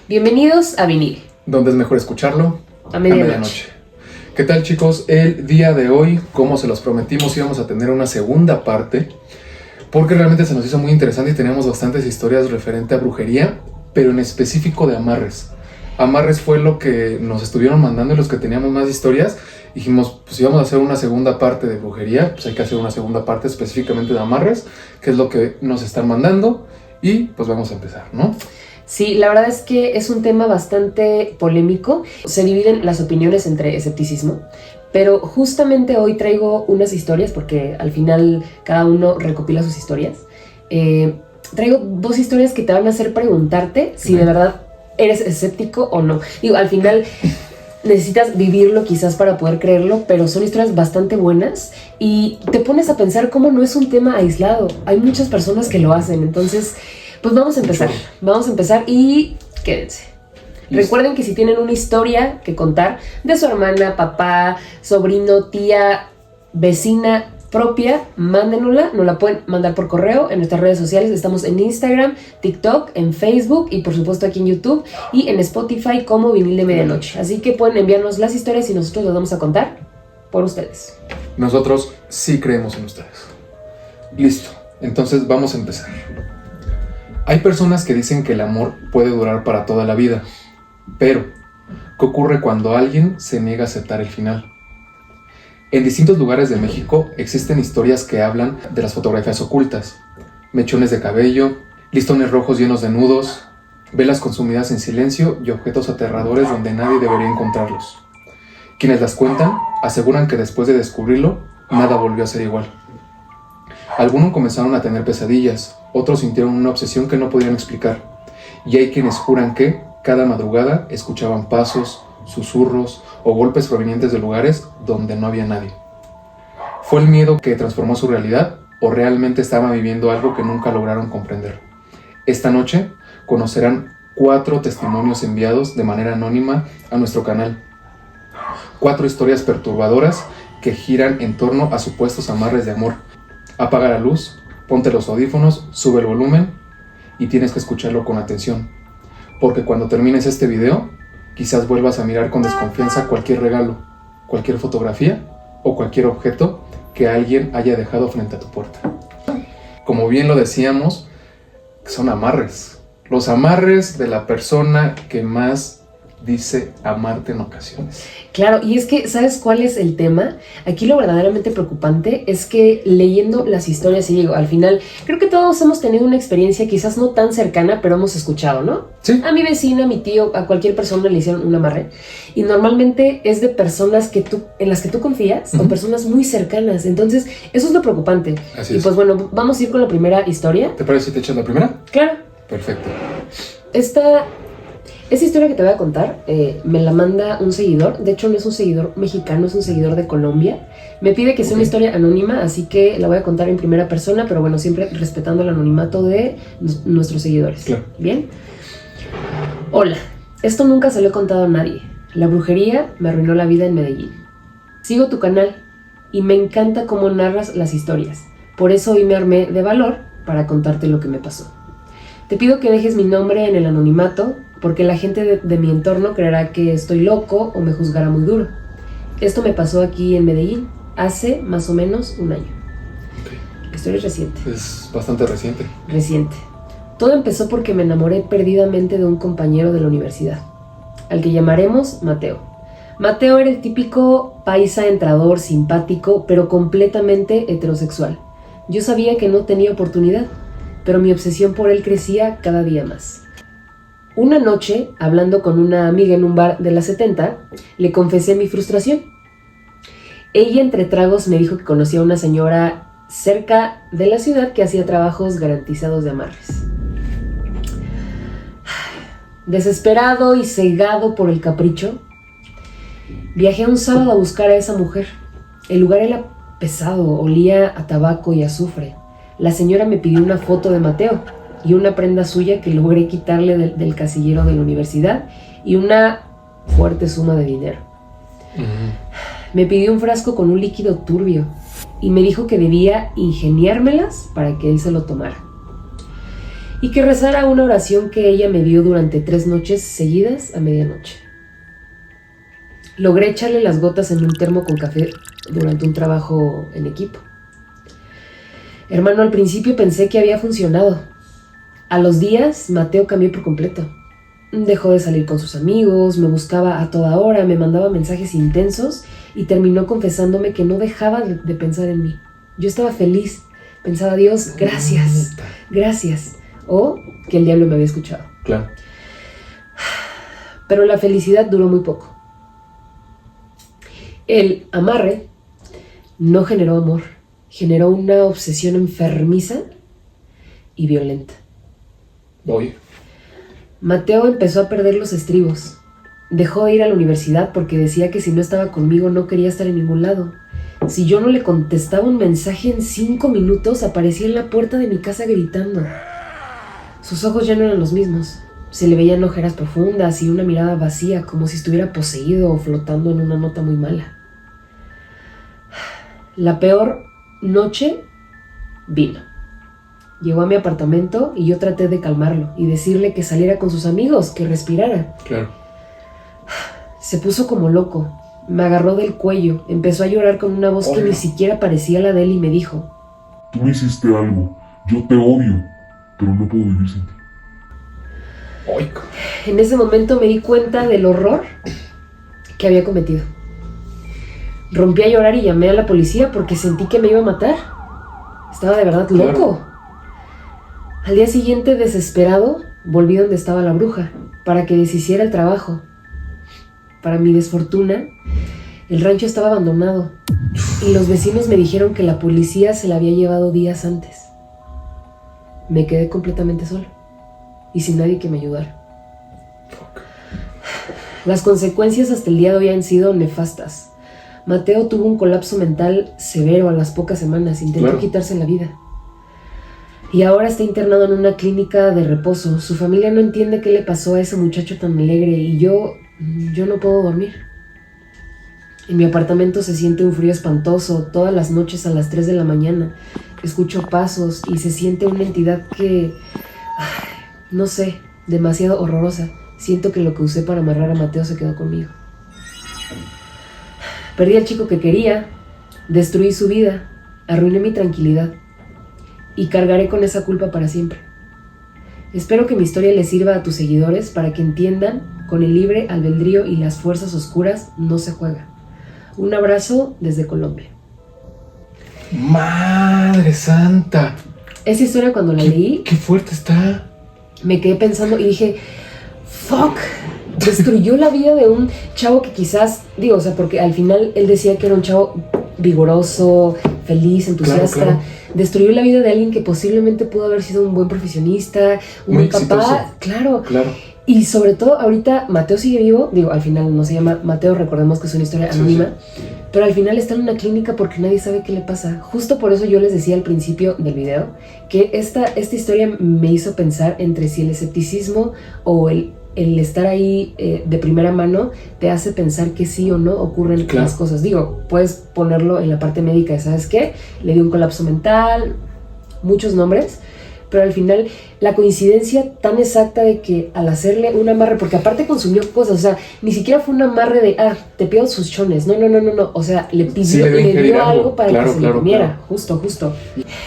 Bienvenidos a Vinil, donde es mejor escucharlo a medianoche. ¿Qué tal, chicos? El día de hoy, como se los prometimos, íbamos a tener una segunda parte, porque realmente se nos hizo muy interesante y teníamos bastantes historias referente a brujería, pero en específico de amarres. Amarres fue lo que nos estuvieron mandando y los que teníamos más historias. Dijimos, pues si vamos a hacer una segunda parte de brujería, pues hay que hacer una segunda parte específicamente de amarres, que es lo que nos están mandando, y pues vamos a empezar, ¿no? Sí, la verdad es que es un tema bastante polémico. Se dividen las opiniones entre escepticismo, pero justamente hoy traigo unas historias, porque al final cada uno recopila sus historias. Traigo dos historias que te van a hacer preguntarte si de verdad eres escéptico o no. Digo, al final necesitas vivirlo quizás para poder creerlo, pero son historias bastante buenas y te pones a pensar cómo no es un tema aislado. Hay muchas personas que lo hacen, entonces pues vamos a empezar y quédense. Recuerden que si tienen una historia que contar de su hermana, papá, sobrino, tía, vecina propia, mándenosla. Nos la pueden mandar por correo en nuestras redes sociales. Estamos en Instagram, TikTok, en Facebook y por supuesto aquí en YouTube y en Spotify como Vinil de Medianoche. Así que pueden enviarnos las historias y nosotros las vamos a contar por ustedes. Nosotros sí creemos en ustedes. Listo, entonces vamos a empezar. Hay personas que dicen que el amor puede durar para toda la vida, pero ¿qué ocurre cuando alguien se niega a aceptar el final? En distintos lugares de México existen historias que hablan de las fotografías ocultas, mechones de cabello, listones rojos llenos de nudos, velas consumidas en silencio y objetos aterradores donde nadie debería encontrarlos. Quienes las cuentan aseguran que después de descubrirlo, nada volvió a ser igual. Algunos comenzaron a tener pesadillas, otros sintieron una obsesión que no podían explicar, y hay quienes juran que, cada madrugada, escuchaban pasos, susurros o golpes provenientes de lugares donde no había nadie. ¿Fue el miedo que transformó su realidad o realmente estaban viviendo algo que nunca lograron comprender? Esta noche conocerán 4 testimonios enviados de manera anónima a nuestro canal. 4 historias perturbadoras que giran en torno a supuestos amarres de amor. Apaga la luz, ponte los audífonos, sube el volumen y tienes que escucharlo con atención, porque cuando termines este video, quizás vuelvas a mirar con desconfianza cualquier regalo, cualquier fotografía o cualquier objeto que alguien haya dejado frente a tu puerta. Como bien lo decíamos, son amarres. Los amarres de la persona que más dice amarte en ocasiones. Claro, y es que, ¿sabes cuál es el tema? Aquí lo verdaderamente preocupante es que leyendo las historias, y digo, al final, creo que todos hemos tenido una experiencia quizás no tan cercana, pero hemos escuchado, ¿no? Sí. A mi vecina, a mi tío, a cualquier persona le hicieron un amarre, y normalmente es de personas en las que tú confías, o personas muy cercanas, entonces eso es lo preocupante. Así y es. Pues bueno, vamos a ir con la primera historia. ¿Te parece si te echas la primera? Claro. Perfecto. Esta historia que te voy a contar me la manda un seguidor. De hecho no es un seguidor mexicano, es un seguidor de Colombia. Me pide que sea una historia anónima, así que la voy a contar en primera persona, pero bueno, siempre respetando el anonimato de nuestros seguidores. Claro. ¿Bien? Hola, esto nunca se lo he contado a nadie. La brujería me arruinó la vida en Medellín. Sigo tu canal y me encanta cómo narras las historias. Por eso hoy me armé de valor para contarte lo que me pasó. Te pido que dejes mi nombre en el anonimato, porque la gente de mi entorno creerá que estoy loco o me juzgará muy duro. Esto me pasó aquí en Medellín hace más o menos un año. La historia es reciente. Es bastante reciente. Reciente. Todo empezó porque me enamoré perdidamente de un compañero de la universidad, al que llamaremos Mateo. Mateo era el típico paisa entrador, simpático, pero completamente heterosexual. Yo sabía que no tenía oportunidad, pero mi obsesión por él crecía cada día más. Una noche, hablando con una amiga en un bar de la 70, le confesé mi frustración. Ella, entre tragos, me dijo que conocía a una señora cerca de la ciudad que hacía trabajos garantizados de amarres. Desesperado y cegado por el capricho, viajé un sábado a buscar a esa mujer. El lugar era pesado, olía a tabaco y azufre. La señora me pidió una foto de Mateo y una prenda suya que logré quitarle del casillero de la universidad y una fuerte suma de dinero. Me pidió un frasco con un líquido turbio y me dijo que debía ingeniármelas para que él se lo tomara. y que rezara una oración que ella me dio durante 3 noches seguidas a medianoche. Logré echarle las gotas en un termo con café durante un trabajo en equipo. Hermano, al principio pensé que había funcionado. A los días, Mateo cambió por completo. Dejó de salir con sus amigos, me buscaba a toda hora, me mandaba mensajes intensos y terminó confesándome que no dejaba de pensar en mí. Yo estaba feliz. Pensaba, Dios, gracias, gracias. O que el diablo me había escuchado. Claro. Pero la felicidad duró muy poco. El amarre no generó amor, generó una obsesión enfermiza y violenta. Oye. Mateo empezó a perder los estribos. Dejó de ir a la universidad porque decía que si no estaba conmigo no quería estar en ningún lado. Si yo no le contestaba un mensaje en 5 minutos, aparecía en la puerta de mi casa gritando. Sus ojos ya no eran los mismos. Se le veían ojeras profundas y una mirada vacía, como si estuviera poseído o flotando en una nota muy mala. La peor noche vino. Llegó a mi apartamento y yo traté de calmarlo y decirle que saliera con sus amigos, que respirara. Claro. Se puso como loco. Me agarró del cuello, empezó a llorar con una voz que ni siquiera parecía la de él y me dijo: Tú me hiciste algo, yo te odio, pero no puedo vivir sin ti. Ay, En ese momento me di cuenta del horror que había cometido. Rompí a llorar y llamé a la policía porque sentí que me iba a matar. Estaba de verdad loco. Claro. Al día siguiente, desesperado, volví donde estaba la bruja para que deshiciera el trabajo. Para mi desfortuna, el rancho estaba abandonado y los vecinos me dijeron que la policía se la había llevado días antes. Me quedé completamente solo y sin nadie que me ayudara. Las consecuencias hasta el día de hoy han sido nefastas. Mateo tuvo un colapso mental severo a las pocas semanas, intentó quitarse la vida. Y ahora está internado en una clínica de reposo. Su familia no entiende qué le pasó a ese muchacho tan alegre y yo no puedo dormir. En mi apartamento se siente un frío espantoso. Todas las noches a las 3 de la mañana escucho pasos y se siente una entidad que, no sé, demasiado horrorosa. Siento que lo que usé para amarrar a Mateo se quedó conmigo. Perdí al chico que quería, destruí su vida, arruiné mi tranquilidad y cargaré con esa culpa para siempre. Espero que mi historia les sirva a tus seguidores para que entiendan: con el libre albedrío y las fuerzas oscuras no se juega. Un abrazo desde Colombia. ¡Madre santa! Esa historia, cuando la leí, ¡Qué fuerte está! me quedé pensando y dije, ¡fuck! Destruyó la vida de un chavo que quizás, digo, o sea, porque al final él decía que era un chavo vigoroso, feliz, entusiasta. Claro. Destruyó la vida de alguien que posiblemente pudo haber sido un buen profesionista, un buen papá. Claro. Y sobre todo, ahorita Mateo sigue vivo. Digo, al final no se llama Mateo, recordemos que es una historia anónima. Sí. Pero al final está en una clínica porque nadie sabe qué le pasa. Justo por eso yo les decía al principio del video que esta historia me hizo pensar entre si el escepticismo o el estar ahí de primera mano te hace pensar que sí o no ocurren las cosas. Digo, puedes ponerlo en la parte médica, ¿sabes qué? Le dio un colapso mental, muchos nombres, pero al final la coincidencia tan exacta de que al hacerle un amarre, porque aparte consumió cosas, o sea, ni siquiera fue un amarre de, te pido sus chones, no, o sea, le pidió, le dio algo para que se lo comiera, justo.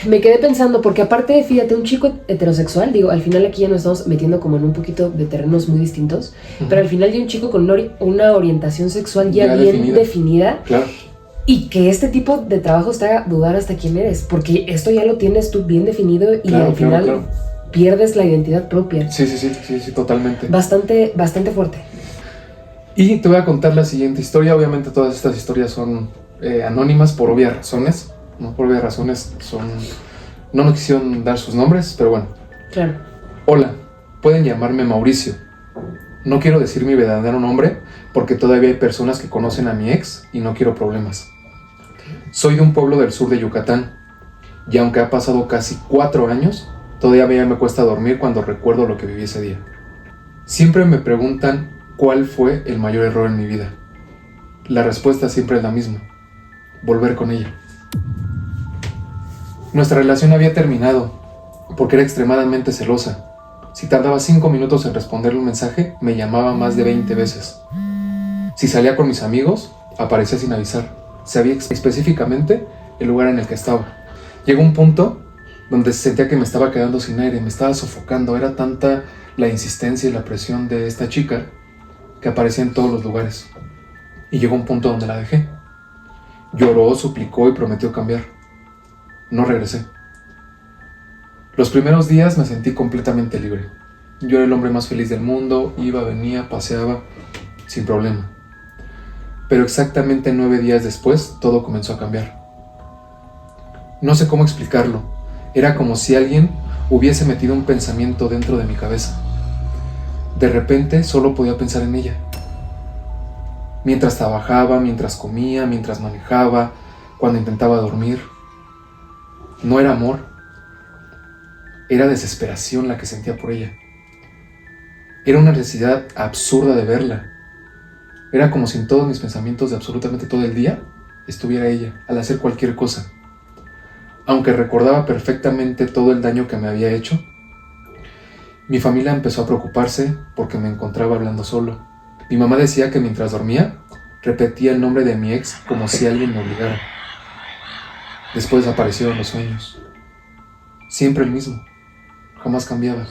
Me quedé pensando, porque aparte, fíjate, un chico heterosexual, digo, al final aquí ya nos estamos metiendo como en un poquito de terrenos muy distintos, pero al final ya un chico con una orientación sexual ya bien definida. Y que este tipo de trabajos te haga dudar hasta quién eres, porque esto ya lo tienes tú bien definido y al final pierdes la identidad propia. Sí, totalmente. Bastante fuerte. Y te voy a contar la siguiente historia. Obviamente todas estas historias son anónimas por obvias razones. No por obvias razones no nos quisieron dar sus nombres, pero bueno. Claro. Hola, pueden llamarme Mauricio. No quiero decir mi verdadero nombre porque todavía hay personas que conocen a mi ex y no quiero problemas. Soy de un pueblo del sur de Yucatán y aunque ha pasado casi 4 años, todavía me cuesta dormir cuando recuerdo lo que viví ese día. Siempre me preguntan cuál fue el mayor error en mi vida. La respuesta siempre es la misma: volver con ella. Nuestra relación había terminado porque era extremadamente celosa. Si tardaba 5 minutos en responderle un mensaje, me llamaba más de 20 veces. Si salía con mis amigos, aparecía sin avisar. Sabía específicamente el lugar en el que estaba. Llegó un punto donde sentía que me estaba quedando sin aire, me estaba sofocando. Era tanta la insistencia y la presión de esta chica que aparecía en todos los lugares. Y llegó un punto donde la dejé. Lloró, suplicó y prometió cambiar. No regresé. Los primeros días me sentí completamente libre. Yo era el hombre más feliz del mundo, iba, venía, paseaba, sin problema. Pero exactamente 9 días después, todo comenzó a cambiar. No sé cómo explicarlo. Era como si alguien hubiese metido un pensamiento dentro de mi cabeza. De repente solo podía pensar en ella. Mientras trabajaba, mientras comía, mientras manejaba, cuando intentaba dormir. No era amor. Era desesperación la que sentía por ella. Era una necesidad absurda de verla. Era como si en todos mis pensamientos de absolutamente todo el día estuviera ella, al hacer cualquier cosa. Aunque recordaba perfectamente todo el daño que me había hecho, mi familia empezó a preocuparse porque me encontraba hablando solo. Mi mamá decía que mientras dormía, repetía el nombre de mi ex como si alguien me obligara. Después aparecieron los sueños. Siempre el mismo. Jamás cambiaba.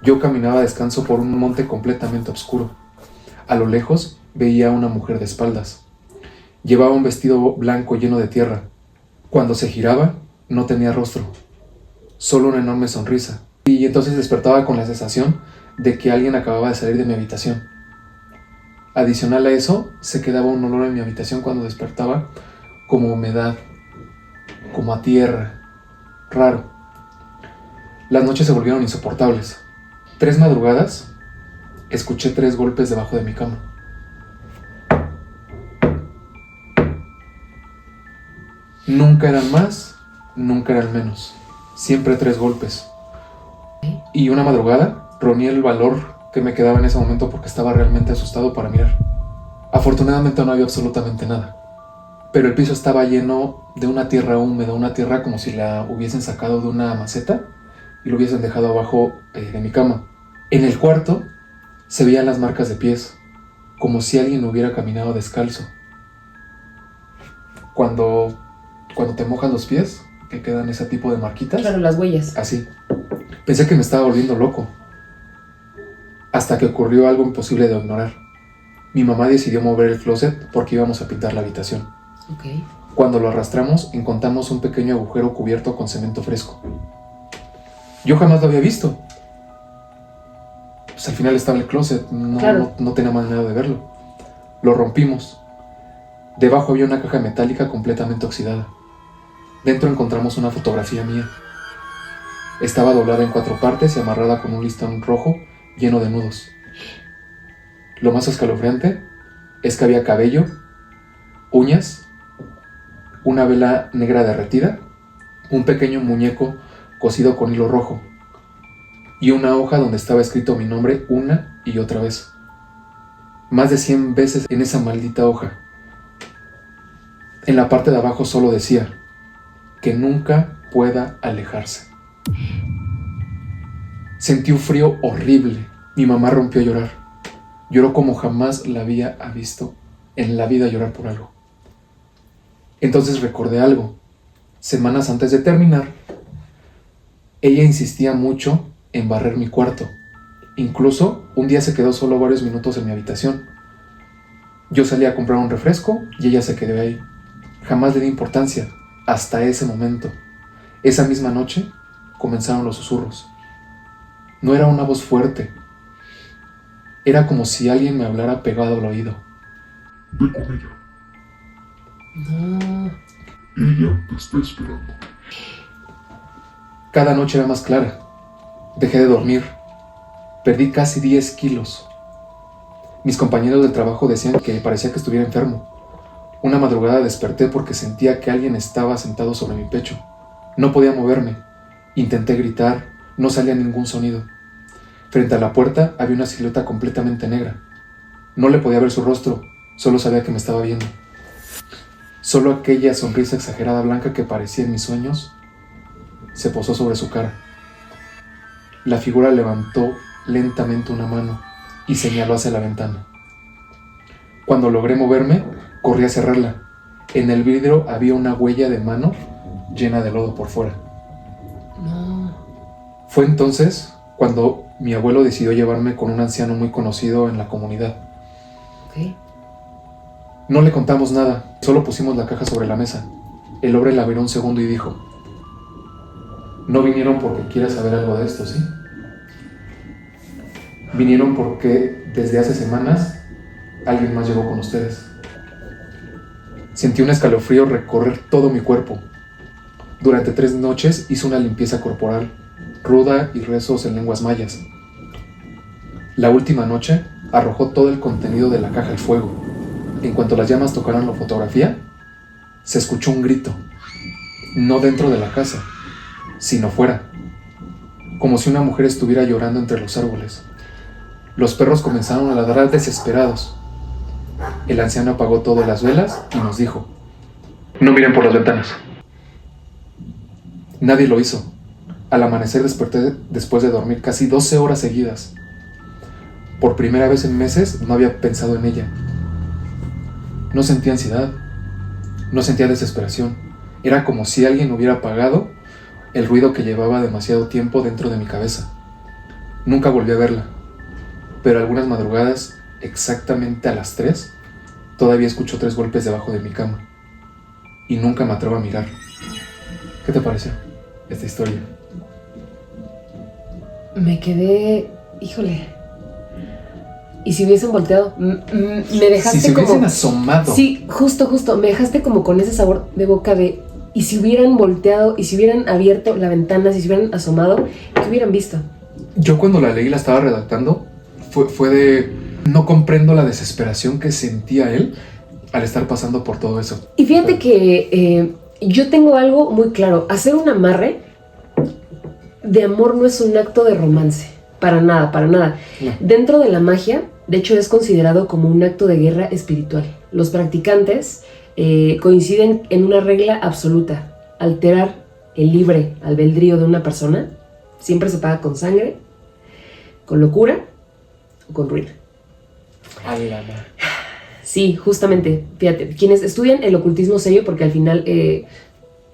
Yo caminaba descalzo por un monte completamente oscuro. A lo lejos veía a una mujer de espaldas. Llevaba un vestido blanco lleno de tierra. Cuando se giraba, no tenía rostro, solo una enorme sonrisa. Y entonces despertaba con la sensación de que alguien acababa de salir de mi habitación. Adicional a eso, se quedaba un olor en mi habitación cuando despertaba, como humedad, como a tierra, raro. Las noches se volvieron insoportables. 3 madrugadas, escuché 3 golpes debajo de mi cama. Nunca eran más, nunca eran menos. Siempre 3 golpes. Y una madrugada, reuní el valor que me quedaba en ese momento porque estaba realmente asustado para mirar. Afortunadamente no había absolutamente nada. Pero el piso estaba lleno de una tierra húmeda, una tierra como si la hubiesen sacado de una maceta y lo hubiesen dejado abajo de mi cama. En el cuarto se veían las marcas de pies, como si alguien hubiera caminado descalzo. Cuando te mojas los pies, que quedan ese tipo de marquitas. Claro, las huellas. Así. Pensé que me estaba volviendo loco. Hasta que ocurrió algo imposible de ignorar. Mi mamá decidió mover el closet porque íbamos a pintar la habitación. Okay. Cuando lo arrastramos, encontramos un pequeño agujero cubierto con cemento fresco. Yo jamás lo había visto. Pues al final estaba el closet, no tenía manera de verlo. Lo rompimos. Debajo había una caja metálica completamente oxidada. Dentro encontramos una fotografía mía. Estaba doblada en 4 partes y amarrada con un listón rojo lleno de nudos. Lo más escalofriante es que había cabello, uñas, una vela negra derretida, un pequeño muñeco cosido con hilo rojo y una hoja donde estaba escrito mi nombre una y otra vez. Más de 100 veces en esa maldita hoja. En la parte de abajo solo decía que nunca pueda alejarse. Sentí un frío horrible. Mi mamá rompió a llorar. Lloró como jamás la había visto en la vida llorar por algo. Entonces recordé algo. Semanas antes de terminar, ella insistía mucho en barrer mi cuarto. Incluso un día se quedó solo varios minutos en mi habitación. Yo salí a comprar un refresco y ella se quedó ahí. Jamás le di importancia hasta ese momento. Esa misma noche comenzaron los susurros. No era una voz fuerte. Era como si alguien me hablara pegado al oído. Ve con ella. No. Ella te está esperando. Cada noche era más clara. Dejé de dormir. Perdí casi 10 kilos. Mis compañeros del trabajo decían que parecía que estuviera enfermo. Una madrugada desperté porque sentía que alguien estaba sentado sobre mi pecho. No podía moverme. Intenté gritar. No salía ningún sonido. Frente a la puerta había una silueta completamente negra. No le podía ver su rostro. Solo sabía que me estaba viendo. Solo aquella sonrisa exagerada blanca que parecía en mis sueños se posó sobre su cara. La figura levantó lentamente una mano y señaló hacia la ventana. Cuando logré moverme, corrí a cerrarla. En el vidrio había una huella de mano llena de lodo por fuera. No. Fue entonces cuando mi abuelo decidió llevarme con un anciano muy conocido en la comunidad. Ok. No le contamos nada, solo pusimos la caja sobre la mesa. El hombre la miró un segundo y dijo: no vinieron porque quieras saber algo de esto, ¿sí? Vinieron porque desde hace semanas alguien más llegó con ustedes. Sentí un escalofrío recorrer todo mi cuerpo. Durante 3 noches hice una limpieza corporal, ruda y rezos en lenguas mayas. La última noche arrojó todo el contenido de la caja al fuego. En cuanto las llamas tocaron la fotografía, se escuchó un grito. No dentro de la casa, sino fuera, como si una mujer estuviera llorando entre los árboles. Los perros comenzaron a ladrar desesperados. El anciano apagó todas las velas y nos dijo: no miren por las ventanas. Nadie lo hizo. Al amanecer desperté después de dormir casi 12 horas seguidas. Por primera vez en meses no había pensado en ella. No sentía ansiedad, no sentía desesperación. Era como si alguien hubiera apagado el ruido que llevaba demasiado tiempo dentro de mi cabeza. Nunca volví a verla, pero algunas madrugadas, exactamente a las 3, todavía escucho 3 golpes debajo de mi cama. Y nunca me atrevo a mirar. ¿Qué te pareció esta historia? Me quedé... Híjole. ¿Y si hubiesen volteado? Me dejaste si se como... hubiesen asomado. Sí, justo. Me dejaste como con ese sabor de boca de... ¿Y si hubieran volteado? ¿Y si hubieran abierto la ventana? ¿Si se hubieran asomado? ¿Qué hubieran visto? Yo cuando la leí, la estaba redactando, fue de... No comprendo la desesperación que sentía él al estar pasando por todo eso. Y fíjate que yo tengo algo muy claro. Hacer un amarre de amor no es un acto de romance. Para nada, para nada. No. Dentro de la magia, de hecho, es considerado como un acto de guerra espiritual. Los practicantes coinciden en una regla absoluta. Alterar el libre albedrío de una persona siempre se paga con sangre, con locura o con ruina. A la madre. Sí, justamente, fíjate, quienes estudian el ocultismo serio, porque al final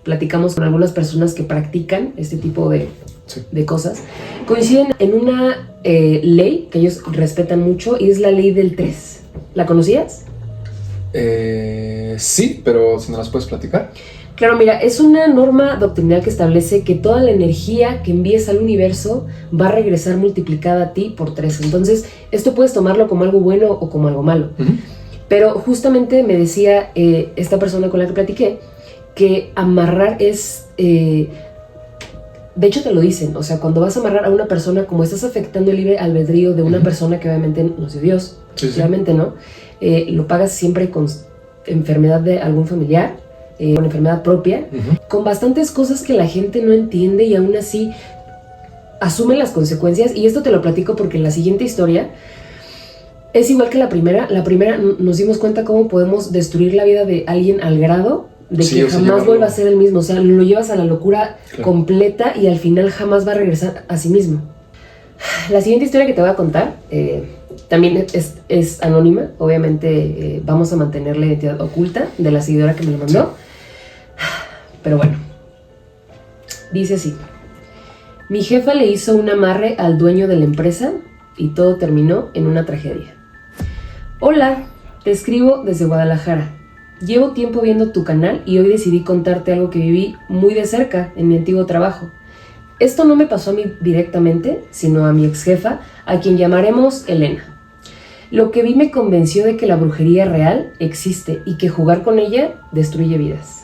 platicamos con algunas personas que practican este tipo de cosas, coinciden en una ley que ellos respetan mucho y es la ley del 3. ¿La conocías? Sí, pero si no las puedes platicar. Claro, mira, es una norma doctrinal que establece que toda la energía que envíes al universo va a regresar multiplicada a ti por 3. Entonces, esto puedes tomarlo como algo bueno o como algo malo. Uh-huh. Pero justamente me decía esta persona con la que platiqué que amarrar es... de hecho te lo dicen, o sea, cuando vas a amarrar a una persona, como estás afectando el libre albedrío de una uh-huh. persona que obviamente no es de Dios, obviamente no, lo pagas siempre con enfermedad de algún familiar, con enfermedad propia, uh-huh. con bastantes cosas que la gente no entiende y aún así asumen las consecuencias. Y esto te lo platico porque la siguiente historia es igual que la primera. La primera nos dimos cuenta cómo podemos destruir la vida de alguien al grado de que jamás vuelva a ser el mismo. O sea, lo llevas a la locura completa y al final jamás va a regresar a sí mismo. La siguiente historia que te voy a contar también es anónima. Obviamente vamos a mantener la identidad oculta de la seguidora que me lo mandó. Pero bueno, dice así: mi jefa le hizo un amarre al dueño de la empresa y todo terminó en una tragedia. Hola, te escribo desde Guadalajara. Llevo tiempo viendo tu canal y hoy decidí contarte algo que viví muy de cerca en mi antiguo trabajo. Esto no me pasó a mí directamente, sino a mi ex jefa, a quien llamaremos Elena. Lo que vi me convenció de que la brujería real existe y que jugar con ella destruye vidas.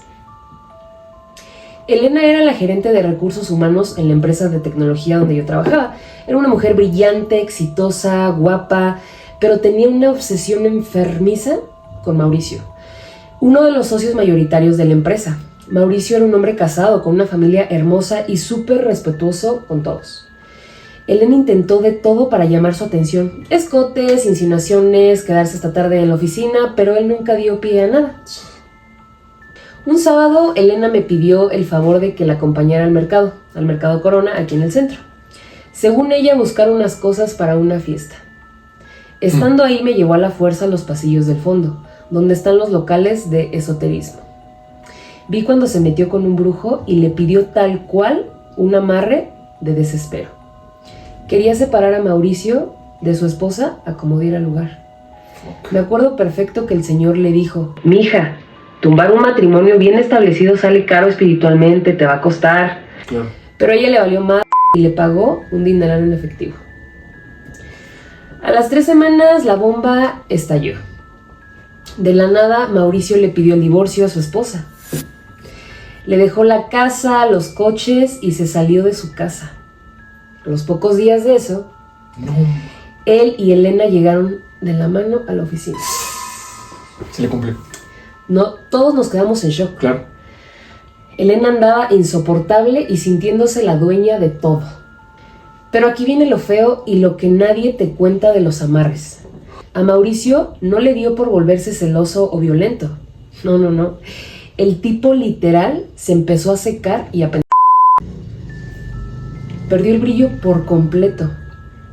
Elena era la gerente de recursos humanos en la empresa de tecnología donde yo trabajaba. Era una mujer brillante, exitosa, guapa, pero tenía una obsesión enfermiza con Mauricio, uno de los socios mayoritarios de la empresa. Mauricio era un hombre casado con una familia hermosa y súper respetuoso con todos. Elena intentó de todo para llamar su atención. Escotes, insinuaciones, quedarse hasta tarde en la oficina, pero él nunca dio pie a nada. Un sábado, Elena me pidió el favor de que la acompañara al mercado Corona, aquí en el centro. según ella, buscar unas cosas para una fiesta. Estando ahí me llevó a la fuerza a los pasillos del fondo, donde están los locales de esoterismo. Vi cuando se metió con un brujo y le pidió tal cual un amarre de desespero. Quería separar a Mauricio de su esposa a como diera lugar. Me acuerdo perfecto que el señor le dijo: mija, tumbar un matrimonio bien establecido sale caro espiritualmente, te va a costar. Claro. Pero a ella le valió más y le pagó un dineral en efectivo. A las 3 semanas la bomba estalló. De la nada, Mauricio le pidió el divorcio a su esposa. Le dejó la casa, los coches y se salió de su casa. A los pocos días de eso, No. él y Elena llegaron de la mano a la oficina. Se le cumplió. No, todos nos quedamos en shock. Claro. Elena andaba insoportable y sintiéndose la dueña de todo. Pero aquí viene lo feo y lo que nadie te cuenta de los amarres. A Mauricio no le dio por volverse celoso o violento. No. El tipo literal se empezó a secar y a pendejar. Perdió el brillo por completo.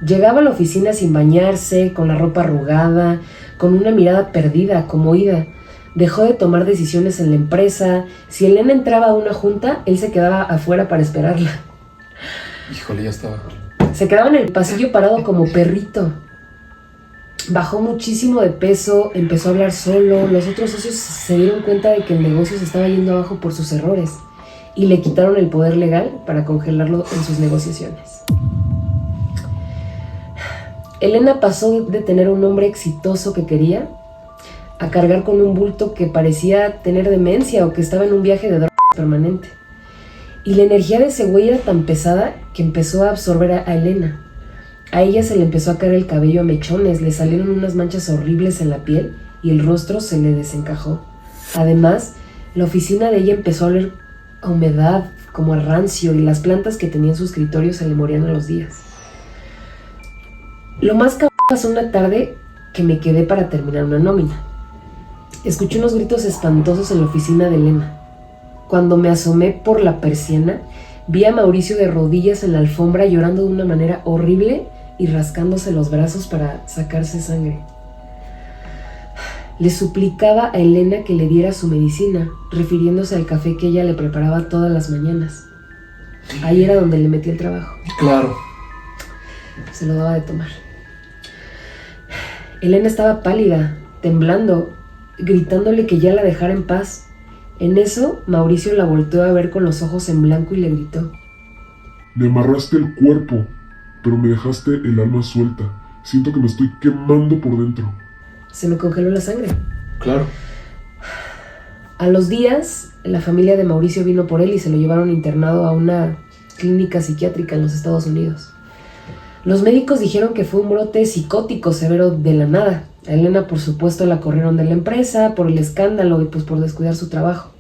Llegaba a la oficina sin bañarse, con la ropa arrugada, con una mirada perdida, como oída. Dejó de tomar decisiones en la empresa. Si Elena entraba a una junta, él se quedaba afuera para esperarla. Híjole, ya estaba. Se quedaba en el pasillo parado como perrito. Bajó muchísimo de peso, empezó a hablar solo. Los otros socios se dieron cuenta de que el negocio se estaba yendo abajo por sus errores y le quitaron el poder legal para congelarlo en sus negociaciones. Elena pasó de tener un hombre exitoso que quería a cargar con un bulto que parecía tener demencia o que estaba en un viaje de drogas permanente. Y la energía de ese güey era tan pesada que empezó a absorber a Elena. A ella se le empezó a caer el cabello a mechones, le salieron unas manchas horribles en la piel y el rostro se le desencajó. Además, la oficina de ella empezó a oler a humedad, como a rancio, y las plantas que tenía en su escritorio se le morían a los días. Lo más cabrón pasó una tarde que me quedé para terminar una nómina. Escuché unos gritos espantosos en la oficina de Elena. Cuando me asomé por la persiana, vi a Mauricio de rodillas en la alfombra llorando de una manera horrible y rascándose los brazos para sacarse sangre. Le suplicaba a Elena que le diera su medicina, refiriéndose al café que ella le preparaba todas las mañanas. Ahí era donde le metía el trabajo. Claro. Se lo daba de tomar. Elena estaba pálida, temblando, gritándole que ya la dejara en paz. En eso, Mauricio la volteó a ver con los ojos en blanco y le gritó: Me amarraste el cuerpo, pero me dejaste el alma suelta. Siento que me estoy quemando por dentro. Se me congeló la sangre. Claro. A los días, la familia de Mauricio vino por él y se lo llevaron internado a una clínica psiquiátrica en los Estados Unidos. Los médicos dijeron que fue un brote psicótico severo de la nada. A Elena, por supuesto, la corrieron de la empresa por el escándalo y pues por descuidar su trabajo.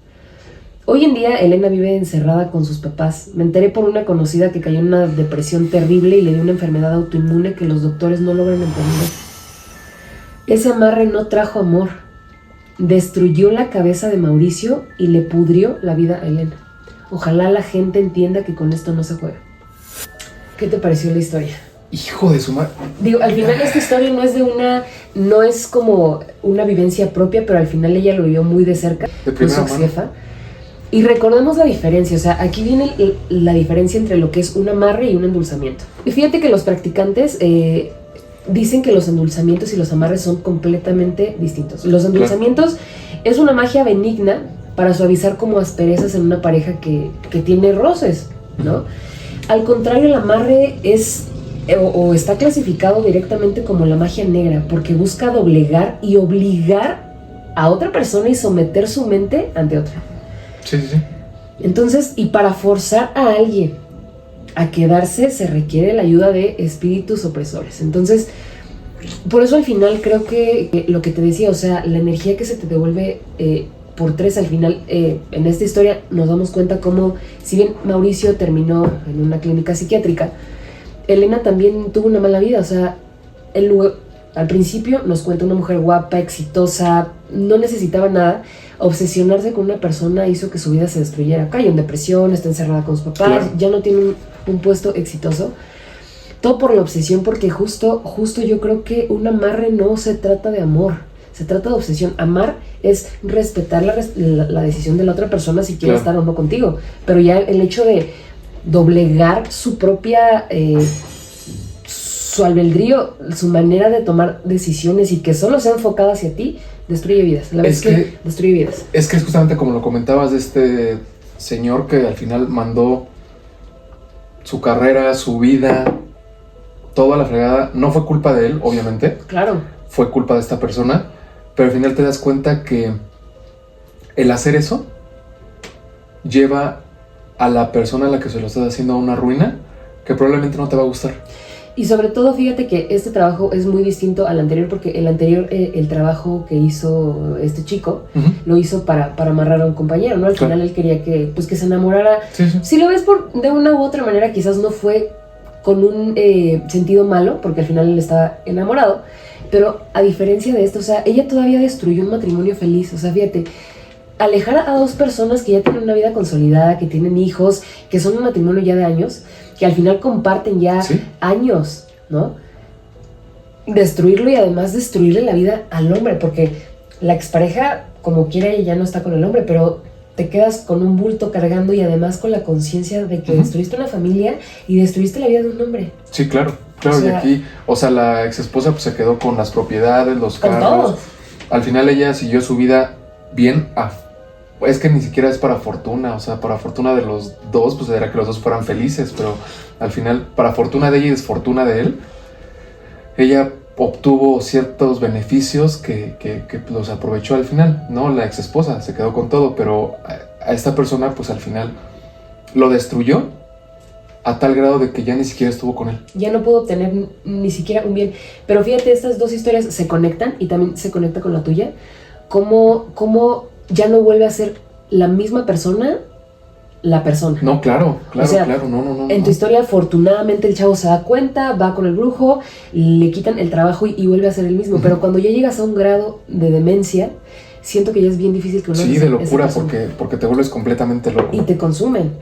Hoy en día, Elena vive encerrada con sus papás. Me enteré por una conocida que cayó en una depresión terrible y le dio una enfermedad autoinmune que los doctores no logran entender. Ese amarre no trajo amor. Destruyó la cabeza de Mauricio y le pudrió la vida a Elena. Ojalá la gente entienda que con esto no se juega. ¿Qué te pareció la historia? Hijo de su madre. Digo, al final esta historia no es como una vivencia propia, pero al final ella lo vio muy de cerca con su ex jefa. Y recordemos la diferencia, o sea, aquí viene la diferencia entre lo que es un amarre y un endulzamiento. Y fíjate que los practicantes dicen que los endulzamientos y los amarres son completamente distintos. Los endulzamientos es una magia benigna para suavizar como asperezas en una pareja que tiene roces, ¿no? Al contrario, el amarre es o está clasificado directamente como la magia negra, porque busca doblegar y obligar a otra persona y someter su mente ante otra. Sí. Entonces, y para forzar a alguien a quedarse se requiere la ayuda de espíritus opresores. Entonces, por eso al final creo que lo que te decía, o sea, la energía que se te devuelve por tres al final, en esta historia nos damos cuenta cómo, si bien Mauricio terminó en una clínica psiquiátrica, Elena también tuvo una mala vida. O sea, al principio nos cuenta una mujer guapa, exitosa, no necesitaba nada. Obsesionarse con una persona hizo que su vida se destruyera. Cayó en depresión, está encerrada con sus papás, claro. Ya no tiene un puesto exitoso. todo por la obsesión, porque justo yo creo que un amarre no se trata de amor, se trata de obsesión. Amar es respetar la decisión de la otra persona si quiere estar o no contigo, pero ya el hecho de doblegar su propia, su albedrío, su manera de tomar decisiones y que solo sea enfocada hacia ti, destruye vidas. La verdad es que destruye vidas. Es que es justamente como lo comentabas de este señor que al final mandó su carrera, su vida, toda la fregada. No fue culpa de él, obviamente. Claro. Fue culpa de esta persona, pero al final te das cuenta que el hacer eso lleva a la persona a la que se lo estás haciendo a una ruina que probablemente no te va a gustar. Y sobre todo, fíjate que este trabajo es muy distinto al anterior, porque el anterior, el trabajo que hizo este chico, lo hizo para amarrar a un compañero, ¿no? Al final él quería que se enamorara. Sí. Si lo ves de una u otra manera, quizás no fue con un sentido malo, porque al final él estaba enamorado, pero a diferencia de esto, o sea, ella todavía destruyó un matrimonio feliz. O sea, fíjate, alejar a dos personas que ya tienen una vida consolidada, que tienen hijos, que son un matrimonio ya de años, que al final comparten ya años, ¿no? Destruirlo y además destruirle la vida al hombre, porque la expareja, como quiera, ella ya no está con el hombre, pero te quedas con un bulto cargando y además con la conciencia de que destruiste una familia y destruiste la vida de un hombre. Sí, claro. O sea, y aquí, o sea, la ex esposa pues, se quedó con las propiedades, los carros. Todo. Al final ella siguió su vida bien. Es que ni siquiera es para fortuna, o sea, para fortuna de los dos, pues era que los dos fueran felices, pero al final, para fortuna de ella y desfortuna de él, ella obtuvo ciertos beneficios que los aprovechó al final, ¿no? La ex esposa se quedó con todo, pero a esta persona, pues al final lo destruyó a tal grado de que ya ni siquiera estuvo con él. Ya no pudo obtener ni siquiera un bien. Pero fíjate, estas dos historias se conectan y también se conecta con la tuya. Cómo ya no vuelve a ser la misma persona, la persona. No, claro, o sea, no. En tu historia, afortunadamente, el chavo se da cuenta, va con el brujo, le quitan el trabajo y vuelve a ser el mismo. Pero cuando ya llegas a un grado de demencia, siento que ya es bien difícil que uno... Sí, de locura, porque te vuelves completamente loco. Y te consumen.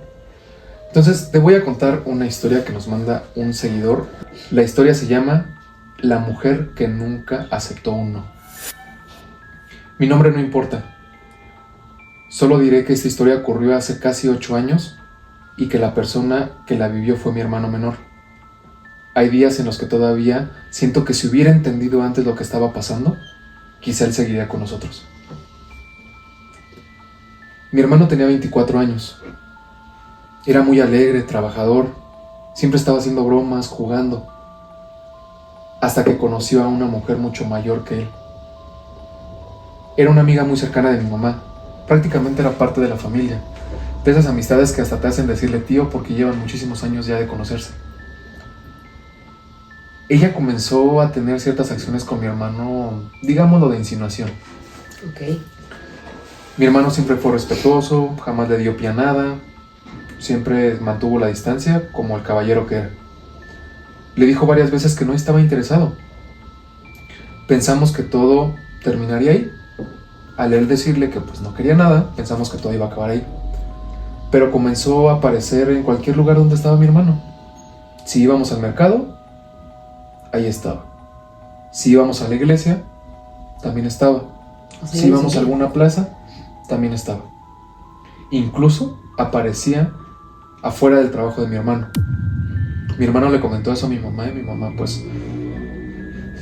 Entonces, te voy a contar una historia que nos manda un seguidor. La historia se llama La mujer que nunca aceptó un no. Mi nombre no importa. Solo diré que esta historia ocurrió hace casi 8 años y que la persona que la vivió fue mi hermano menor. Hay días en los que todavía siento que si hubiera entendido antes lo que estaba pasando, quizá él seguiría con nosotros. Mi hermano tenía 24 años. Era muy alegre, trabajador, siempre estaba haciendo bromas, jugando, hasta que conoció a una mujer mucho mayor que él. Era una amiga muy cercana de mi mamá, prácticamente era parte de la familia, de esas amistades que hasta te hacen decirle tío porque llevan muchísimos años ya de conocerse. Ella comenzó a tener ciertas acciones con mi hermano, digámoslo de insinuación. Ok. Mi hermano siempre fue respetuoso, jamás le dio pie a nada, siempre mantuvo la distancia como el caballero que era. Le dijo varias veces que no estaba interesado. Pensamos que todo terminaría ahí. Al él decirle que pues no quería nada, pensamos que todo iba a acabar ahí. Pero comenzó a aparecer en cualquier lugar donde estaba mi hermano. Si íbamos al mercado, ahí estaba. Si íbamos a la iglesia, también estaba. Si íbamos a alguna plaza, también estaba. Incluso aparecía afuera del trabajo de mi hermano. Mi hermano le comentó eso a mi mamá y mi mamá pues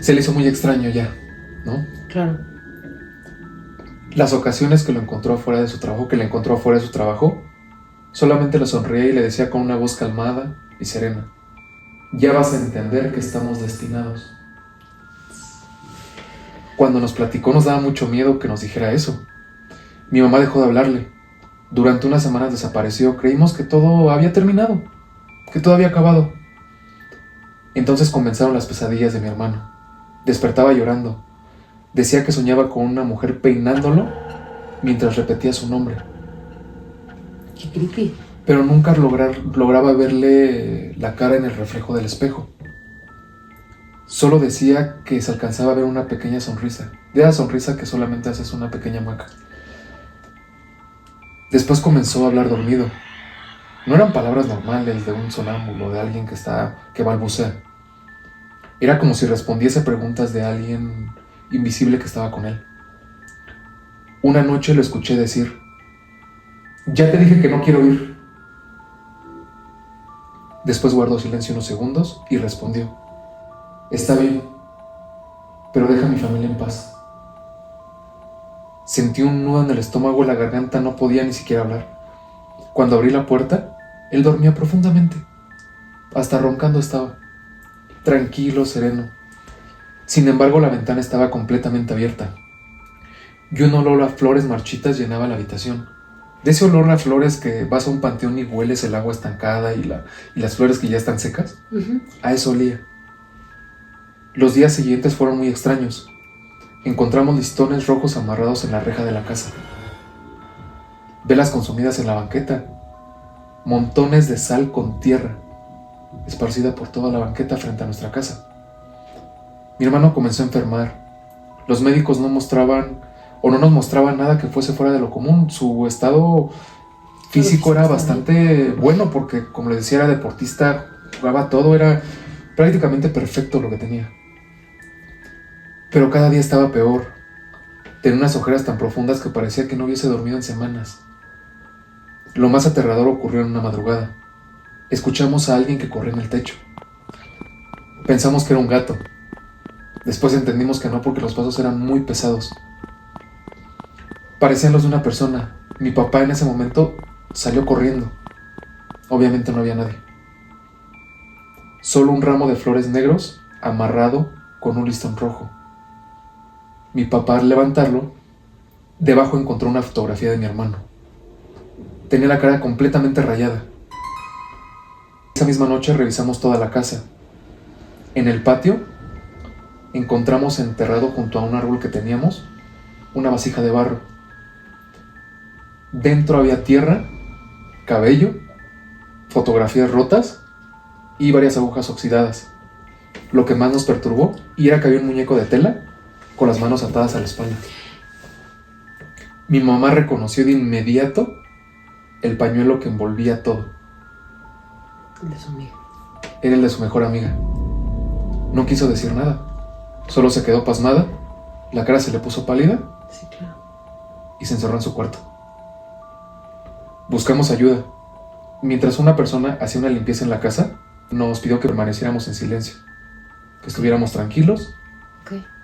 se le hizo muy extraño ya, ¿no? Claro. Las ocasiones que lo encontró afuera de su trabajo, solamente le sonreía y le decía con una voz calmada y serena: ya vas a entender que estamos destinados. Cuando nos platicó nos daba mucho miedo que nos dijera eso. Mi mamá dejó de hablarle. Durante unas semanas desapareció. Creímos que todo había terminado, que todo había acabado. Entonces comenzaron las pesadillas de mi hermano. Despertaba llorando. Decía que soñaba con una mujer peinándolo mientras repetía su nombre. Qué creepy. Pero nunca lograba verle la cara en el reflejo del espejo. Solo decía que se alcanzaba a ver una pequeña sonrisa. De esa sonrisa que solamente haces una pequeña mueca. Después comenzó a hablar dormido. No eran palabras normales de un sonámbulo, de alguien que balbucea. Era como si respondiese preguntas de alguien invisible que estaba con él. Una noche lo escuché decir: ya te dije que no quiero ir. Después guardó silencio unos segundos y respondió: está bien, pero deja a mi familia en paz. Sentí un nudo en el estómago y la garganta, no podía ni siquiera hablar. Cuando abrí la puerta, él dormía profundamente. Hasta roncando estaba. Tranquilo, sereno. Sin embargo, la ventana estaba completamente abierta. Y un olor a flores marchitas llenaba la habitación. De ese olor a flores que vas a un panteón y hueles el agua estancada y las flores que ya están secas. A eso olía. Los días siguientes fueron muy extraños. Encontramos listones rojos amarrados en la reja de la casa. Velas consumidas en la banqueta. Montones de sal con tierra esparcida por toda la banqueta frente a nuestra casa. Mi hermano comenzó a enfermar. Los médicos no nos mostraban nada que fuese fuera de lo común. Su estado físico era bastante bueno porque, como les decía, era deportista, jugaba todo, era prácticamente perfecto lo que tenía. Pero cada día estaba peor. Tenía unas ojeras tan profundas que parecía que no hubiese dormido en semanas. Lo más aterrador ocurrió en una madrugada. Escuchamos a alguien que corría en el techo. Pensamos que era un gato. Después entendimos que no, porque los pasos eran muy pesados. Parecían los de una persona. Mi papá en ese momento salió corriendo. Obviamente no había nadie. Solo un ramo de flores negros amarrado con un listón rojo. Mi papá, al levantarlo, debajo encontró una fotografía de mi hermano. Tenía la cara completamente rayada. Esa misma noche revisamos toda la casa. En el patio encontramos enterrado junto a un árbol que teníamos una vasija de barro. Dentro había tierra, cabello, fotografías rotas y varias agujas oxidadas. Lo que más nos perturbó era que había un muñeco de tela con las manos atadas a la espalda. Mi mamá reconoció de inmediato el pañuelo que envolvía todo. El de su amiga. Era el de su mejor amiga. No quiso decir nada. Solo se quedó pasmada, la cara se le puso pálida. Sí, claro. Y se encerró en su cuarto. Buscamos ayuda. Mientras una persona hacía una limpieza en la casa, nos pidió que permaneciéramos en silencio, que estuviéramos tranquilos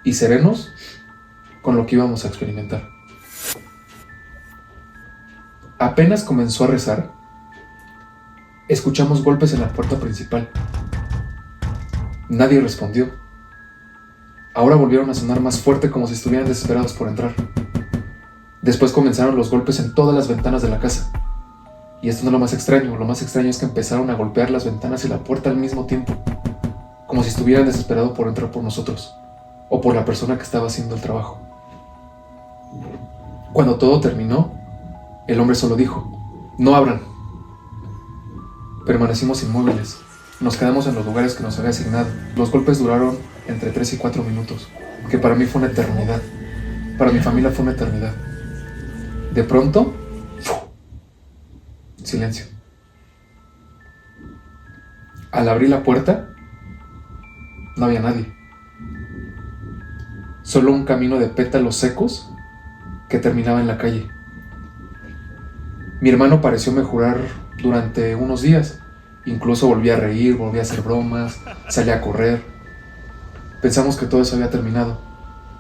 y serenos con lo que íbamos a experimentar. Apenas comenzó a rezar, escuchamos golpes en la puerta principal. Nadie respondió. Ahora volvieron a sonar más fuerte, como si estuvieran desesperados por entrar. Después comenzaron los golpes en todas las ventanas de la casa. Y esto no es lo más extraño. Lo más extraño es que empezaron a golpear las ventanas y la puerta al mismo tiempo, como si estuvieran desesperados por entrar por nosotros o por la persona que estaba haciendo el trabajo. Cuando todo terminó, el hombre solo dijo: no abran. Permanecimos inmóviles. Nos quedamos en los lugares que nos había asignado. Los golpes duraron entre 3 y 4 minutos, que para mí fue una eternidad. Para mi familia fue una eternidad. De pronto, silencio. Al abrir la puerta, no había nadie. Solo un camino de pétalos secos que terminaba en la calle. Mi hermano pareció mejorar durante unos días. Incluso volvía a reír, volvía a hacer bromas, salía a correr. Pensamos que todo eso había terminado,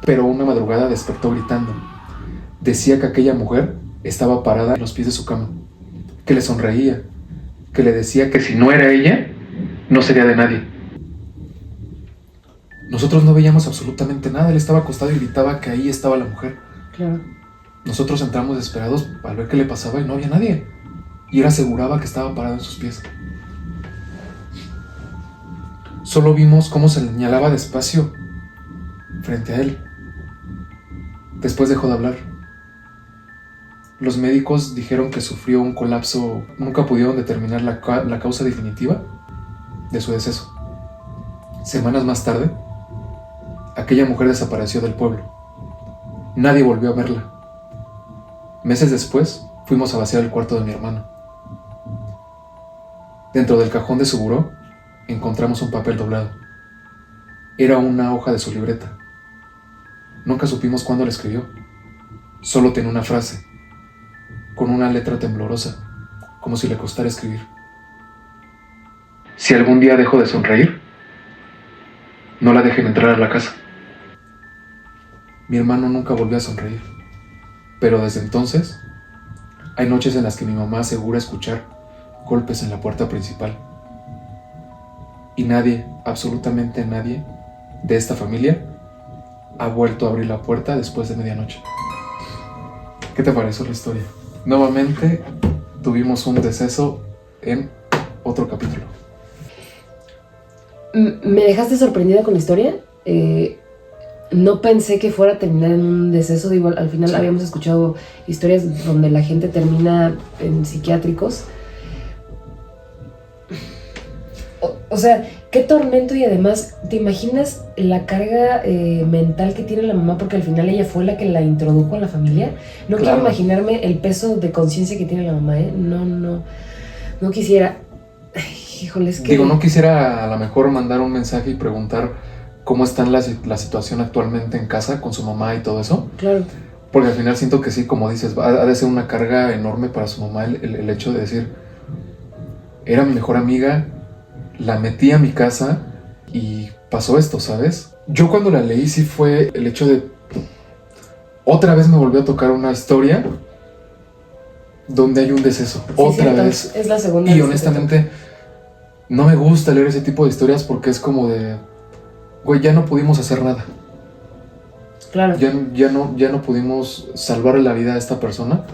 pero una madrugada despertó gritando. Decía que aquella mujer estaba parada en los pies de su cama, que le sonreía, que le decía que si no era ella, no sería de nadie. Nosotros no veíamos absolutamente nada. Él estaba acostado y gritaba que ahí estaba la mujer. Claro. Nosotros entramos desesperados al ver qué le pasaba y no había nadie. Y él aseguraba que estaba parado en sus pies. Solo vimos cómo se señalaba despacio frente a él. Después dejó de hablar. Los médicos dijeron que sufrió un colapso. Nunca pudieron determinar la causa definitiva de su deceso. Semanas más tarde, aquella mujer desapareció del pueblo. Nadie volvió a verla. Meses después, fuimos a vaciar el cuarto de mi hermano. Dentro del cajón de su buró, encontramos un papel doblado. era una hoja de su libreta. Nunca supimos cuándo la escribió. Solo tenía una frase, con una letra temblorosa, como si le costara escribir. Si algún día dejo de sonreír, no la dejen entrar a la casa. Mi hermano nunca volvió a sonreír, pero desde entonces hay noches en las que mi mamá asegura escuchar golpes en la puerta principal. Y nadie, absolutamente nadie, de esta familia ha vuelto a abrir la puerta después de medianoche. ¿Qué te pareció la historia? Nuevamente tuvimos un deceso en otro capítulo. Me dejaste sorprendida con la historia. No pensé que fuera a terminar en un deceso. Digo, al final habíamos escuchado historias donde la gente termina en psiquiátricos. O sea, qué tormento. Y además, ¿te imaginas la carga mental que tiene la mamá? Porque al final ella fue la que la introdujo a la familia. No quiero imaginarme el peso de conciencia que tiene la mamá, ¿eh? No quisiera. Ay, híjole, es que... Digo, no quisiera a lo mejor mandar un mensaje y preguntar cómo está la situación actualmente en casa con su mamá y todo eso. Claro. Porque al final siento que sí, como dices, ha de ser una carga enorme para su mamá el hecho de decir, era mi mejor amiga, la metí a mi casa y pasó esto, ¿sabes? Yo cuando la leí sí fue el hecho de... Otra vez me volvió a tocar una historia donde hay un deceso. Sí, otra vez. Es la segunda. Y honestamente no me gusta leer ese tipo de historias porque es como de... Güey, ya no pudimos hacer nada. Claro. Ya no pudimos salvar la vida a esta persona.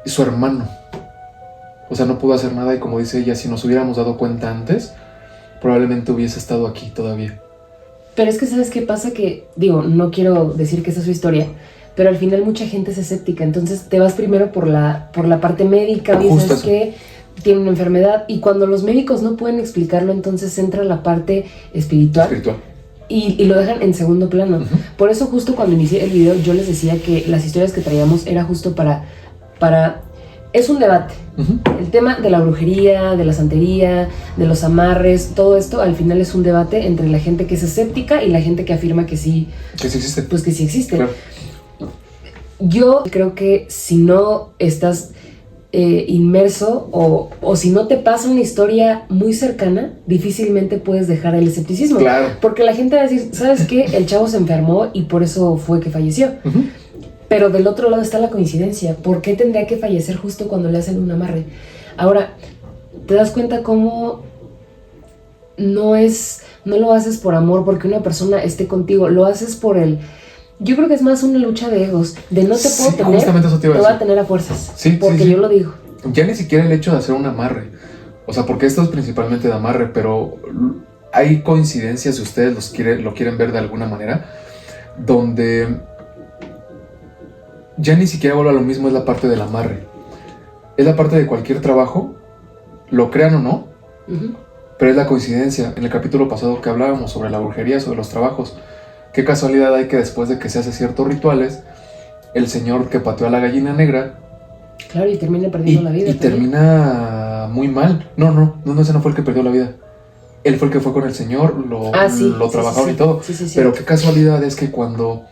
Y su hermano. O sea, no pudo hacer nada y como dice ella, si nos hubiéramos dado cuenta antes, probablemente hubiese estado aquí todavía. Pero es que ¿sabes qué pasa? Que, digo, no quiero decir que esa es su historia, pero al final mucha gente es escéptica, entonces te vas primero por la parte médica, y sabes que tiene una enfermedad, y cuando los médicos no pueden explicarlo, entonces entra la parte espiritual. Y lo dejan en segundo plano. Uh-huh. Por eso justo cuando inicié el video yo les decía que las historias que traíamos era justo para es un debate. Uh-huh. El tema de la brujería, de la santería, de los amarres, todo esto al final es un debate entre la gente que es escéptica y la gente que afirma que sí. Que sí existe. Pues que sí existe. Claro. Yo creo que si no estás inmerso o si no te pasa una historia muy cercana, difícilmente puedes dejar el escepticismo. Claro. Porque la gente va a decir, ¿sabes qué? El chavo se enfermó y por eso fue que falleció. Uh-huh. Pero del otro lado está la coincidencia. ¿Por qué tendría que fallecer justo cuando le hacen un amarre? Ahora, te das cuenta cómo no lo haces por amor, porque una persona esté contigo, lo haces por el... Yo creo que es más una lucha de egos, de no te puedo tener, te voy a tener a fuerzas, porque yo lo digo. Ya ni siquiera el hecho de hacer un amarre, o sea, porque esto es principalmente de amarre, pero hay coincidencias, si ustedes lo quieren ver de alguna manera, donde ya ni siquiera vuelve a lo mismo, es la parte del amarre. Es la parte de cualquier trabajo, lo crean o no, uh-huh. Pero es la coincidencia. En el capítulo pasado que hablábamos sobre la brujería, sobre los trabajos, qué casualidad hay que después de que se hace ciertos rituales, el señor que pateó a la gallina negra... Claro, y termina perdiendo la vida. Y termina muy mal. No, ese no fue el que perdió la vida. Él fue el que fue con el señor, lo trabajaron y todo. Sí. Pero qué casualidad es que cuando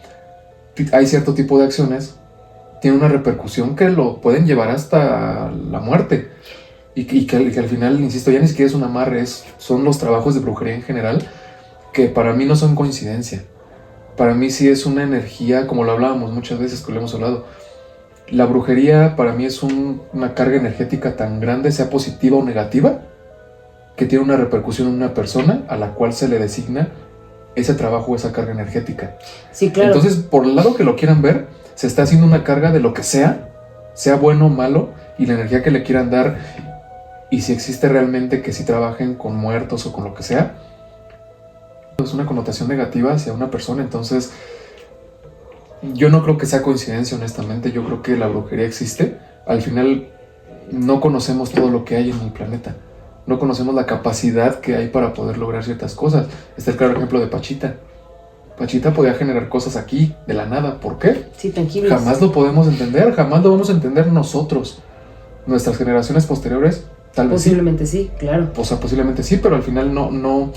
hay cierto tipo de acciones, tiene una repercusión que lo pueden llevar hasta la muerte. Y que al final, insisto, ya ni siquiera es un amarre, son los trabajos de brujería en general, que para mí no son coincidencia. Para mí sí es una energía, como lo hablábamos muchas veces que lo hemos hablado. La brujería para mí es una carga energética tan grande, sea positiva o negativa, que tiene una repercusión en una persona a la cual se le designa ese trabajo o esa carga energética. Sí, claro. Entonces, por el lado que lo quieran ver, se está haciendo una carga de lo que sea bueno o malo, y la energía que le quieran dar, y si existe realmente que sí trabajen con muertos o con lo que sea, es una connotación negativa hacia una persona. Entonces yo no creo que sea coincidencia, honestamente. Yo creo que la brujería existe. Al final no conocemos todo lo que hay en el planeta, no conocemos la capacidad que hay para poder lograr ciertas cosas. Está el claro ejemplo de Pachita. Pachita podía generar cosas aquí de la nada. ¿Por qué? Sí, tranquilos. Jamás lo podemos entender, jamás lo vamos a entender nosotros. Nuestras generaciones posteriores tal vez posiblemente sí, claro. O sea, posiblemente sí, pero al final no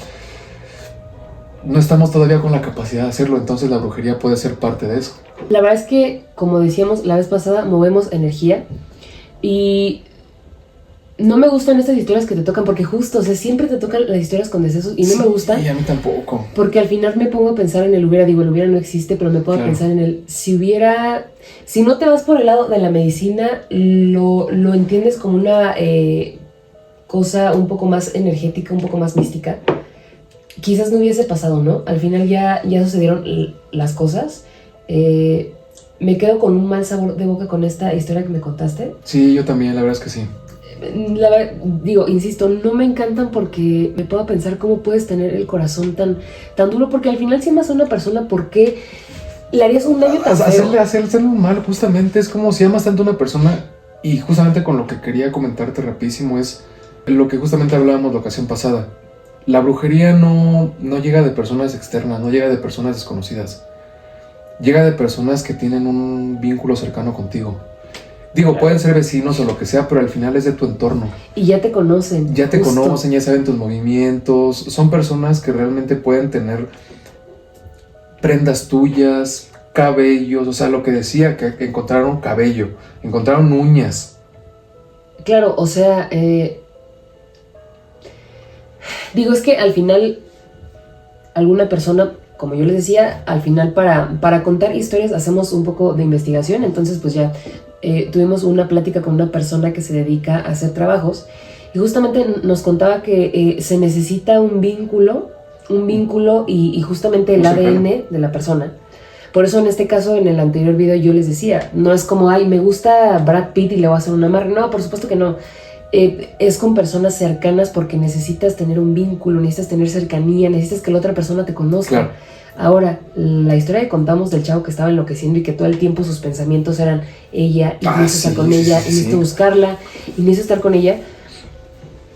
no estamos todavía con la capacidad de hacerlo, entonces la brujería puede ser parte de eso. La verdad es que, como decíamos la vez pasada, movemos energía y no me gustan estas historias que te tocan porque justo, o sea, siempre te tocan las historias con decesos y no me gustan. Y a mí tampoco. Porque al final me pongo a pensar en el hubiera, digo, el hubiera no existe, pero me pongo a pensar en el si hubiera, si no te vas por el lado de la medicina, lo entiendes como una cosa un poco más energética, un poco más mística. Quizás no hubiese pasado, ¿no? Al final ya sucedieron las cosas. Me quedo con un mal sabor de boca con esta historia que me contaste. Sí, yo también, la verdad es que sí. Digo, insisto, no me encantan porque me puedo pensar cómo puedes tener el corazón tan duro, porque al final si amas a una persona, ¿por qué le harías un daño tan feo? Hacerle un mal, justamente, es como si amas tanto a una persona, y justamente con lo que quería comentarte rapidísimo es lo que justamente hablábamos la ocasión pasada. La brujería no llega de personas externas, no llega de personas desconocidas, llega de personas que tienen un vínculo cercano contigo. Digo, claro, pueden ser vecinos o lo que sea, pero al final es de tu entorno. Y ya te conocen. Ya te conocen, ya saben tus movimientos. Son personas que realmente pueden tener prendas tuyas, cabellos, o sea, lo que decía, que encontraron cabello, encontraron uñas. Claro, o sea, digo, es que al final alguna persona, como yo les decía, al final para contar historias hacemos un poco de investigación, entonces pues ya tuvimos una plática con una persona que se dedica a hacer trabajos y justamente nos contaba que se necesita un vínculo y justamente el ADN de la persona. Por eso en este caso, en el anterior video yo les decía, no es como, ay, me gusta Brad Pitt y le voy a hacer un amarre. No, por supuesto que no. Es con personas cercanas porque necesitas tener un vínculo, necesitas tener cercanía, necesitas que la otra persona te conozca. Claro. Ahora, la historia que contamos del chavo que estaba enloqueciendo y que todo el tiempo sus pensamientos eran ella, y necesito estar con ella, y necesito buscarla, y necesito estar con ella.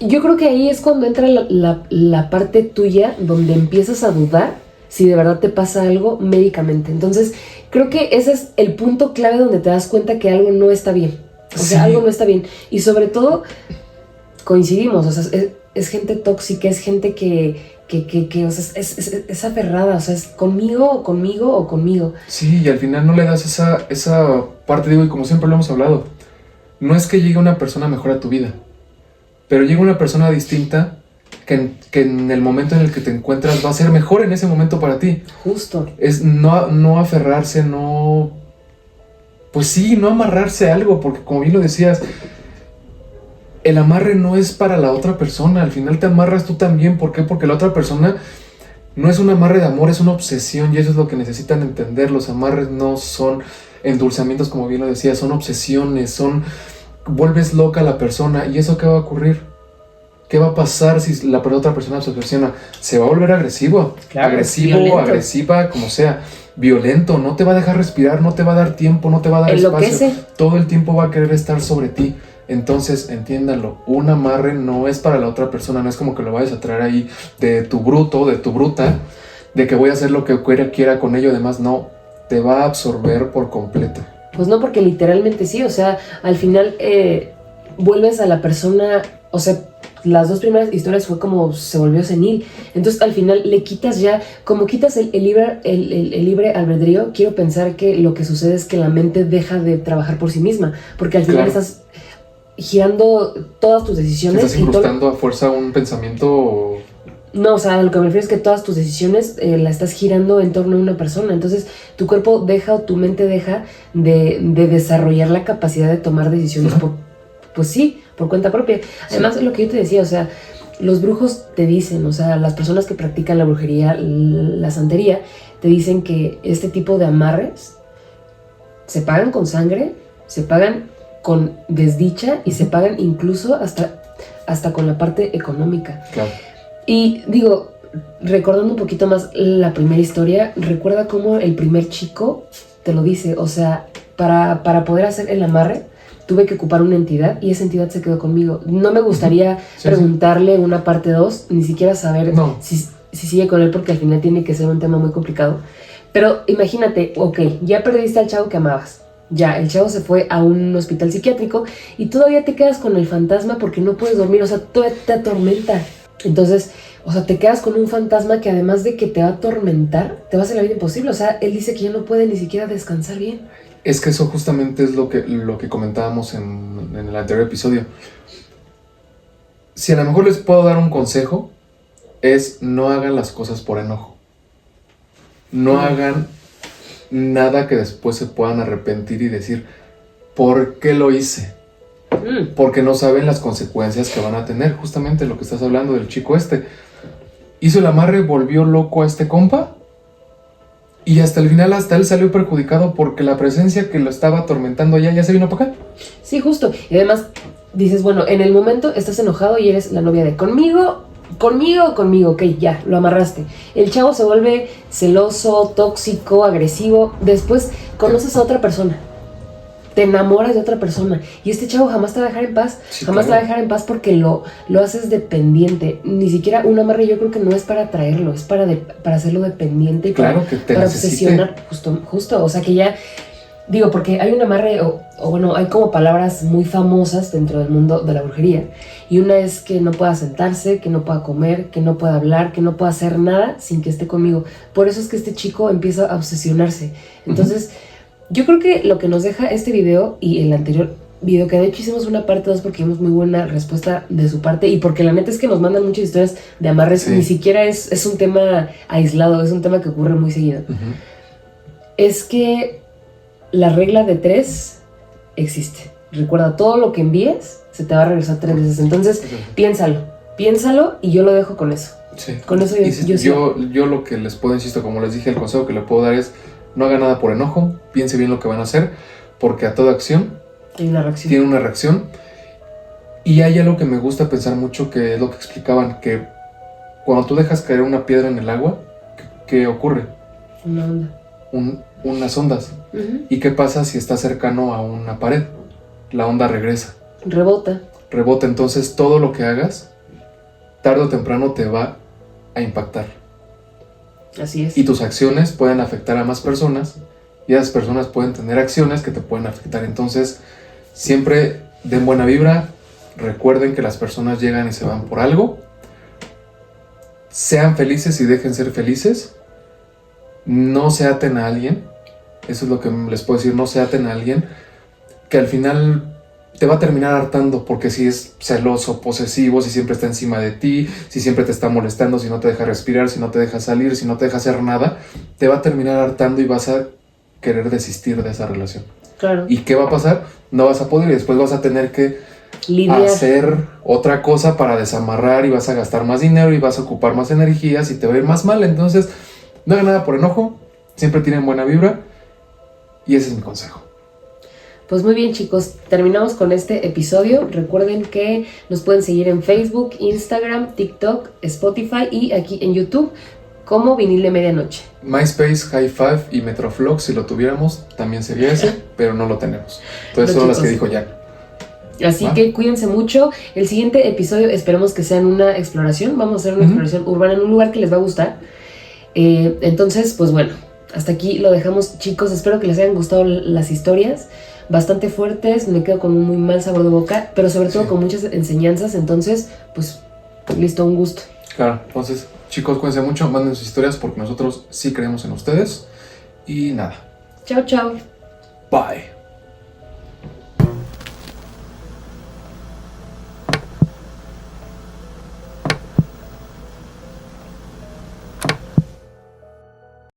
Yo creo que ahí es cuando entra la parte tuya donde empiezas a dudar si de verdad te pasa algo médicamente. Entonces, creo que ese es el punto clave donde te das cuenta que algo no está bien. O sea, algo no está bien. Y sobre todo, coincidimos, o sea, es gente tóxica, es gente que o sea, es aferrada, o sea, es conmigo. Sí, y al final no le das esa parte, digo, y como siempre lo hemos hablado, no es que llegue una persona mejor a tu vida, pero llega una persona distinta que en el momento en el que te encuentras va a ser mejor en ese momento para ti. Justo. Es no aferrarse, pues sí, no amarrarse a algo, porque como bien lo decías, el amarre no es para la otra persona, al final te amarras tú también. ¿Por qué? Porque la otra persona no es un amarre de amor, es una obsesión, y eso es lo que necesitan entender. Los amarres no son endulzamientos, como bien lo decía, son obsesiones, vuelves loca a la persona. ¿Y eso qué va a ocurrir? ¿Qué va a pasar si la otra persona se obsesiona? Se va a volver agresivo, claro, agresivo, violento. Agresiva, como sea, violento, no te va a dejar respirar, no te va a dar tiempo, no te va a dar espacio, todo el tiempo va a querer estar sobre ti. Entonces, entiéndanlo, un amarre no es para la otra persona, no es como que lo vayas a traer ahí de tu bruto, de tu bruta, de que voy a hacer lo que quiera con ello, además no, te va a absorber por completo. Pues no, porque literalmente sí, o sea, al final vuelves a la persona, o sea, las dos primeras historias fue como se volvió senil, entonces al final le quitas ya, como quitas el libre albedrío, quiero pensar que lo que sucede es que la mente deja de trabajar por sí misma, porque al final estás girando todas tus decisiones. ¿Estás incrustando a fuerza un pensamiento? No, o sea, lo que me refiero es que todas tus decisiones la estás girando en torno a una persona. Entonces, tu cuerpo deja o tu mente deja de desarrollar la capacidad de tomar decisiones por cuenta propia. Además, sí, lo que yo te decía, o sea, los brujos te dicen, o sea, las personas que practican la brujería, la santería, te dicen que este tipo de amarres se pagan con sangre, se pagan con desdicha y se pagan incluso hasta con la parte económica. Claro. Y digo, recordando un poquito más la primera historia, recuerda cómo el primer chico te lo dice, o sea, para poder hacer el amarre tuve que ocupar una entidad y esa entidad se quedó conmigo. No me gustaría preguntarle una parte 2, ni siquiera saber si sigue con él, porque al final tiene que ser un tema muy complicado. Pero imagínate, ok, ya perdiste al chavo que amabas. Ya, el chavo se fue a un hospital psiquiátrico y todavía te quedas con el fantasma porque no puedes dormir, o sea, todavía te atormenta. Entonces, O sea, te quedas con un fantasma que además de que te va a atormentar, te va a hacer la vida imposible. O sea, él dice que ya no puede ni siquiera descansar bien. Es que eso justamente es lo que comentábamos en el anterior episodio. Si a lo mejor les puedo dar un consejo, es no hagan las cosas por enojo. No hagan nada que después se puedan arrepentir y decir, ¿por qué lo hice? Porque no saben las consecuencias que van a tener. Justamente lo que estás hablando del chico este. Hizo el amarre, volvió loco a este compa. Y hasta el final, hasta él salió perjudicado porque la presencia que lo estaba atormentando allá ya se vino para acá. Sí, justo. Y además dices, bueno, en el momento estás enojado y eres la novia de conmigo, ok, ya, lo amarraste. El chavo se vuelve celoso, tóxico, agresivo. Después conoces a otra persona. Te enamoras de otra persona. Y este chavo jamás te va a dejar en paz. Sí, jamás claro. te va a dejar en paz porque lo haces dependiente. Ni siquiera un amarre yo creo que no es para atraerlo, es para hacerlo dependiente y Claro, que te para necesite. obsesionar. Justo, o sea que ya... Digo, porque hay un amarre, o bueno, hay como palabras muy famosas dentro del mundo de la brujería. Y una es que no pueda sentarse, que no pueda comer, que no pueda hablar, que no pueda hacer nada sin que esté conmigo. Por eso es que este chico empieza a obsesionarse. Entonces... Yo creo que lo que nos deja este video y el anterior video, que de hecho hicimos una parte 2 porque vimos muy buena respuesta de su parte y porque la neta es que nos mandan muchas historias de amarres, Sí. Ni siquiera es un tema aislado, es un tema que ocurre muy seguido. Es que la regla de 3 existe. Recuerda, todo lo que envíes se te va a regresar 3 veces. Entonces, piénsalo y yo lo dejo con eso. Sí. Con eso yo lo que les puedo, insisto, como les dije, el consejo que le puedo dar es no haga nada por enojo, piense bien lo que van a hacer, porque a toda acción Hay una reacción. tiene una reacción. Y hay algo que me gusta pensar mucho, que es lo que explicaban, que cuando tú dejas caer una piedra en el agua, ¿qué ocurre? Una onda. Unas ondas. Uh-huh. ¿Y qué pasa si está cercano a una pared? La onda regresa, Rebota. entonces todo lo que hagas, tarde o temprano te va a impactar. Así es. Y tus acciones pueden afectar a más personas y esas personas pueden tener acciones que te pueden afectar. Entonces, siempre den buena vibra. Recuerden que las personas llegan y se van por algo. Sean felices y dejen ser felices. No se aten a alguien. Eso es lo que les puedo decir. No se aten a alguien que al final te va a terminar hartando, porque si es celoso, posesivo, si siempre está encima de ti, si siempre te está molestando, si no te deja respirar, si no te deja salir, si no te deja hacer nada, te va a terminar hartando y vas a querer desistir de esa relación. Claro. ¿Y qué va a pasar? No vas a poder y después vas a tener que Lidiar. hacer otra cosa para desamarrar y vas a gastar más dinero y vas a ocupar más energías y te va a ir más mal. Entonces, no hagan nada por enojo, siempre tienen buena vibra y ese es mi consejo. Pues muy bien, chicos, terminamos con este episodio. Recuerden que nos pueden seguir en Facebook, Instagram, TikTok, Spotify y aquí en YouTube como Vinil de Medianoche. MySpace, High Five y Metroflog, si lo tuviéramos, también sería ese, pero no lo tenemos. Entonces No, son las que chicos. dijo Jack. Así ¿Va? que cuídense mucho. El siguiente episodio esperemos que sea en una exploración. Vamos a hacer una exploración urbana en un lugar que les va a gustar. Entonces, pues bueno, hasta aquí lo dejamos, chicos. Espero que les hayan gustado las historias. Bastante fuertes, me quedo con un muy mal sabor de boca, pero sobre todo con muchas enseñanzas. Entonces, pues listo, un gusto. Claro, entonces, chicos, cuídense mucho, manden sus historias porque nosotros sí creemos en ustedes. Y nada. Chao, chao. Bye.